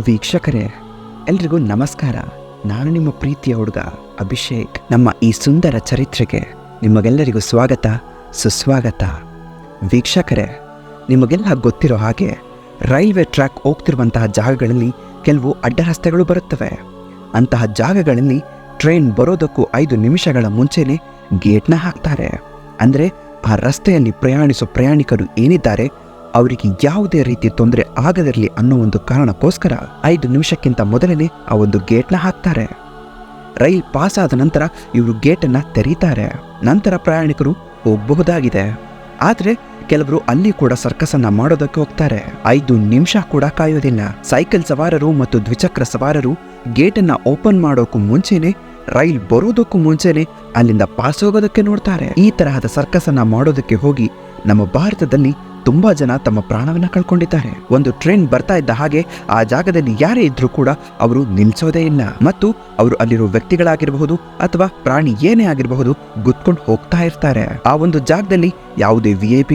ವೀಕ್ಷಕರೇ, ಎಲ್ರಿಗೂ ನಮಸ್ಕಾರ. ನಾನು ನಿಮ್ಮ ಪ್ರೀತಿಯ ಹುಡುಗ ಅಭಿಷೇಕ್. ನಮ್ಮ ಈ ಸುಂದರ ಚರಿತ್ರೆಗೆ ನಿಮಗೆಲ್ಲರಿಗೂ ಸ್ವಾಗತ, ಸುಸ್ವಾಗತ. ವೀಕ್ಷಕರೇ, ನಿಮಗೆಲ್ಲ ಗೊತ್ತಿರೋ ಹಾಗೆ ರೈಲ್ವೆ ಟ್ರ್ಯಾಕ್ ಹೋಗ್ತಿರುವಂತಹ ಜಾಗಗಳಲ್ಲಿ ಕೆಲವು ಅಡ್ಡರಸ್ತೆಗಳು ಬರುತ್ತವೆ. ಅಂತಹ ಜಾಗಗಳಲ್ಲಿ ಟ್ರೈನ್ ಬರೋದಕ್ಕೂ 5 ನಿಮಿಷಗಳ ಮುಂಚೆನೇ ಗೇಟ್ನ ಹಾಕ್ತಾರೆ. ಅಂದರೆ ಆ ರಸ್ತೆಯಲ್ಲಿ ಪ್ರಯಾಣಿಸೋ ಪ್ರಯಾಣಿಕರು ಏನಿದ್ದಾರೆ ಅವರಿಗೆ ಯಾವುದೇ ರೀತಿ ತೊಂದರೆ ಆಗದಿರಲಿ ಅನ್ನೋ ಒಂದು ಕಾರಣಕ್ಕೋಸ್ಕರ 5 ನಿಮಿಷಕ್ಕಿಂತ ಮೊದಲನೇ ಆ ಒಂದು ಗೇಟ್ನ ಹಾಕ್ತಾರೆ. ರೈಲ್ ಪಾಸ್ ಆದ ನಂತರ ಇವರು ಗೇಟನ್ನು ತೆರೀತಾರೆ. ನಂತರ ಪ್ರಯಾಣಿಕರು ಹೋಗಬಹುದಾಗಿದೆ. ಆದರೆ ಕೆಲವರು ಅಲ್ಲಿ ಕೂಡ ಸರ್ಕಸನ್ನು ಮಾಡೋದಕ್ಕೆ ಹೋಗ್ತಾರೆ. 5 ನಿಮಿಷ ಕೂಡ ಕಾಯೋದಿಲ್ಲ. ಸೈಕಲ್ ಸವಾರರು ಮತ್ತು ದ್ವಿಚಕ್ರ ಸವಾರರು ಗೇಟನ್ನು ಓಪನ್ ಮಾಡೋಕ್ಕೂ ಮುಂಚೆನೆ, ರೈಲ್ ಬರೋದಕ್ಕೂ ಮುಂಚೆನೆ ಅಲ್ಲಿಂದ ಪಾಸ್ ಹೋಗೋದಕ್ಕೆ ನೋಡ್ತಾರೆ. ಈ ತರಹದ ಸರ್ಕಸನ್ನು ಮಾಡೋದಕ್ಕೆ ಹೋಗಿ ನಮ್ಮ ಭಾರತದಲ್ಲಿ ತುಂಬಾ ಜನ ತಮ್ಮ ಪ್ರಾಣವನ್ನ ಕಳ್ಕೊಂಡಿದ್ದಾರೆ. ಒಂದು ಟ್ರೈನ್ ಬರ್ತಾ ಇದ್ದ ಹಾಗೆ ಆ ಜಾಗದಲ್ಲಿ ಯಾರೇ ಇದ್ರೂ ಕೂಡ ಅವರು ನಿಲ್ಸೋದೇ ಇಲ್ಲ. ಮತ್ತು ಅವರು ಅಲ್ಲಿರೋ ವ್ಯಕ್ತಿಗಳಾಗಿರಬಹುದು ಅಥವಾ ಪ್ರಾಣಿ ಏನೇ ಆಗಿರಬಹುದು ಗುದ್ಕೊಂಡು ಹೋಗ್ತಾ ಇರ್ತಾರೆ. ಆ ಒಂದು ಜಾಗದಲ್ಲಿ ಯಾವುದೇ VIP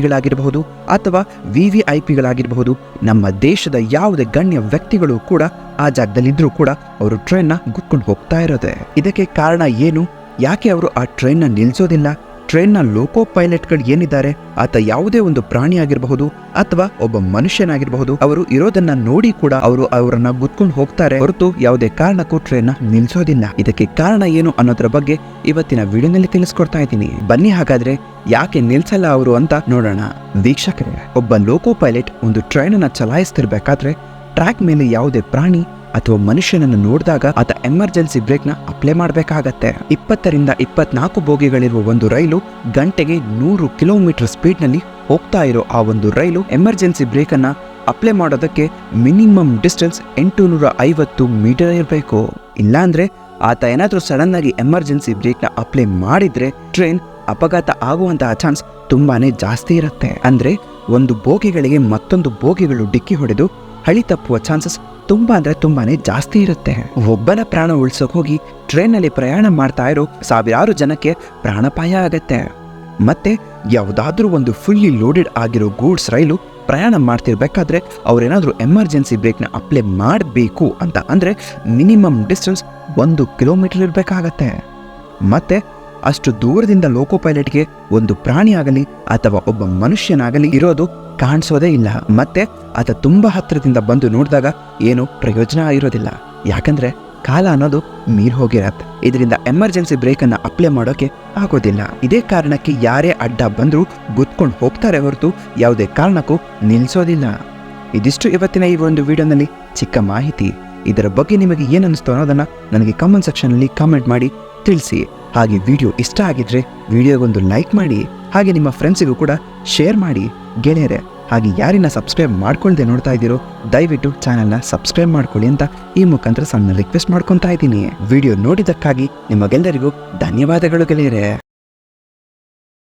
ಅಥವಾ VVIPಗಳಾಗಿರಬಹುದು, ನಮ್ಮ ದೇಶದ ಯಾವುದೇ ಗಣ್ಯ ವ್ಯಕ್ತಿಗಳು ಕೂಡ ಆ ಜಾಗದಲ್ಲಿದ್ರೂ ಕೂಡ ಅವರು ಟ್ರೈನ್ನ ಗುದ್ಕೊಂಡು ಹೋಗ್ತಾ ಇರೋದೆ. ಇದಕ್ಕೆ ಕಾರಣ ಏನು? ಯಾಕೆ ಅವರು ಆ ಟ್ರೈನ್ನ ನಿಲ್ಸೋದಿಲ್ಲ? ಟ್ರೈನ್ನ ಲೋಕೋ ಪೈಲಟ್ಗಳು ಏನಿದ್ದಾರೆ, ಆತ ಯಾವುದೇ ಒಂದು ಪ್ರಾಣಿ ಆಗಿರಬಹುದು ಅಥವಾ ಒಬ್ಬ ಮನುಷ್ಯನಾಗಿರಬಹುದು, ಅವರು ಇರೋದನ್ನ ನೋಡಿ ಕೂಡ ಅವರನ್ನ ಗುದ್ಕೊಂಡು ಹೋಗ್ತಾರೆ ಹೊರತು ಯಾವುದೇ ಕಾರಣಕ್ಕೂ ಟ್ರೈನ್ನ ನಿಲ್ಸೋದಿಲ್ಲ. ಇದಕ್ಕೆ ಕಾರಣ ಏನು ಅನ್ನೋದ್ರ ಬಗ್ಗೆ ಇವತ್ತಿನ ವಿಡಿಯೋನಲ್ಲಿ ತಿಳಿಸ್ಕೊಡ್ತಾ ಇದ್ದೀನಿ. ಬನ್ನಿ ಹಾಗಾದ್ರೆ ಯಾಕೆ ನಿಲ್ಸಲ್ಲ ಅವರು ಅಂತ ನೋಡೋಣ. ವೀಕ್ಷಕರೇ, ಒಬ್ಬ ಲೋಕೋ ಪೈಲಟ್ ಒಂದು ಟ್ರೈನ್ ಅನ್ನ ಚಲಾಯಿಸ್ತಿರ್ಬೇಕಾದ್ರೆ ಟ್ರ್ಯಾಕ್ ಮೇಲೆ ಯಾವುದೇ ಪ್ರಾಣಿ ಅಥವಾ ಮನುಷ್ಯನನ್ನು ನೋಡಿದಾಗ ಆತ ಎಮರ್ಜೆನ್ಸಿ ಬ್ರೇಕ್ ನ ಅಪ್ಲೈ ಮಾಡಬೇಕಾಗತ್ತೆ. 20 ರಿಂದ 24 ಬೋಗಿಗಳಿರುವ ಒಂದು ರೈಲು ಗಂಟೆಗೆ 100 ಕಿಲೋಮೀಟರ್ ಸ್ಪೀಡ್ ನಲ್ಲಿ ಹೋಗ್ತಾ ಇರೋ ಆ ಒಂದು ರೈಲು ಎಮರ್ಜೆನ್ಸಿ ಬ್ರೇಕ್ ಅನ್ನ ಅಪ್ಲೈ ಮಾಡೋದಕ್ಕೆ ಮಿನಿಮಮ್ ಡಿಸ್ಟೆನ್ಸ್ 850 ಮೀಟರ್ ಇರಬೇಕು. ಇಲ್ಲಾಂದ್ರೆ ಆತ ಏನಾದ್ರೂ ಸಡನ್ ಆಗಿ ಎಮರ್ಜೆನ್ಸಿ ಬ್ರೇಕ್ ನ ಅಪ್ಲೈ ಮಾಡಿದ್ರೆ ಟ್ರೈನ್ ಅಪಘಾತ ಆಗುವಂತಹ ಚಾನ್ಸ್ ತುಂಬಾನೇ ಜಾಸ್ತಿ ಇರುತ್ತೆ. ಅಂದ್ರೆ ಒಂದು ಬೋಗಿಗಳಿಗೆ ಮತ್ತೊಂದು ಬೋಗಿಗಳು ಡಿಕ್ಕಿ ಹೊಡೆದು ಹಳಿ ತಪ್ಪುವ ಚಾನ್ಸಸ್ ತುಂಬಾನೇ ಜಾಸ್ತಿ ಇರುತ್ತೆ. ಒಬ್ಬನ ಪ್ರಾಣ ಉಳಿಸೋಕೆ ಹೋಗಿ ಟ್ರೈನ್ ನಲ್ಲಿ ಪ್ರಯಾಣ ಮಾಡ್ತಾ ಇರೋ ಸಾವಿರಾರು ಜನಕ್ಕೆ ಪ್ರಾಣಾಪಾಯ ಆಗತ್ತೆ. ಮತ್ತೆ ಯಾವುದಾದ್ರೂ ಒಂದು ಫುಲ್ಲಿ ಲೋಡೆಡ್ ಆಗಿರೋ ಗೂಡ್ಸ್ ರೈಲು ಪ್ರಯಾಣ ಮಾಡ್ತಿರ್ಬೇಕಾದ್ರೆ ಅವ್ರೇನಾದ್ರೂ ಎಮರ್ಜೆನ್ಸಿ ಬ್ರೇಕ್ನ ಅಪ್ಲೈ ಮಾಡಬೇಕು ಅಂತ ಅಂದ್ರೆ ಮಿನಿಮಮ್ ಡಿಸ್ಟೆನ್ಸ್ 1 ಕಿಲೋಮೀಟರ್ ಇರಬೇಕಾಗತ್ತೆ. ಮತ್ತೆ ಅಷ್ಟು ದೂರದಿಂದ ಲೋಕೋ ಪೈಲಟ್ಗೆ ಒಂದು ಪ್ರಾಣಿ ಆಗಲಿ ಅಥವಾ ಒಬ್ಬ ಮನುಷ್ಯನಾಗಲಿ ಇರೋದು ಕಾಣಿಸೋದೇ ಇಲ್ಲ. ಮತ್ತೆ ಆತ ತುಂಬಾ ಹತ್ತಿರದಿಂದ ಬಂದು ನೋಡಿದಾಗ ಏನು ಪ್ರಯೋಜನ ಇರೋದಿಲ್ಲ. ಯಾಕಂದ್ರೆ ಕಾಲ ಅನ್ನೋದು ಮೀರ್ ಹೋಗಿರತ್ತೆ. ಇದರಿಂದ ಎಮರ್ಜೆನ್ಸಿ ಬ್ರೇಕ್ ಅನ್ನ ಅಪ್ಲೈ ಮಾಡೋಕೆ ಆಗೋದಿಲ್ಲ. ಇದೇ ಕಾರಣಕ್ಕೆ ಯಾರೇ ಅಡ್ಡ ಬಂದರೂ ಗುದ್ಕೊಂಡು ಹೋಗ್ತಾರೆ ಹೊರತು ಯಾವುದೇ ಕಾರಣಕ್ಕೂ ನಿಲ್ಸೋದಿಲ್ಲ. ಇದಿಷ್ಟು ಇವತ್ತಿನ ಈ ಒಂದು ವಿಡಿಯೋನಲ್ಲಿ ಚಿಕ್ಕ ಮಾಹಿತಿ. ಇದರ ಬಗ್ಗೆ ನಿಮಗೆ ಏನು ಅನಿಸ್ತು ಅನ್ನೋದನ್ನ ನನಗೆ ಕಮೆಂಟ್ ಸೆಕ್ಷನ್ ಅಲ್ಲಿ ಕಾಮೆಂಟ್ ಮಾಡಿ ತಿಳಿಸಿ. ಹಾಗೆ ವಿಡಿಯೋ ಇಷ್ಟ ಆಗಿದ್ರೆ ವಿಡಿಯೋಗೊಂದು ಲೈಕ್ ಮಾಡಿ, ಹಾಗೆ ನಿಮ್ಮ ಫ್ರೆಂಡ್ಸಿಗೂ ಕೂಡ ಶೇರ್ ಮಾಡಿ. ಗೆಳೆಯರೆ, ಹಾಗೆ ಯಾರಿನ ಸಬ್ಸ್ಕ್ರೈಬ್ ಮಾಡ್ಕೊಳ್ದೆ ನೋಡ್ತಾ ಇದ್ದೀರೋ ದಯವಿಟ್ಟು ಚಾನೆಲ್ನ ಸಬ್ಸ್ಕ್ರೈಬ್ ಮಾಡ್ಕೊಳ್ಳಿ ಅಂತ ಈ ಮುಖಾಂತರ ಸಣ್ಣ ರಿಕ್ವೆಸ್ಟ್ ಮಾಡ್ಕೊತಾ ಇದ್ದೀನಿ. ವಿಡಿಯೋ ನೋಡಿದ್ದಕ್ಕಾಗಿ ನಿಮಗೆಲ್ಲರಿಗೂ ಧನ್ಯವಾದಗಳು ಗೆಳೆಯರೆ.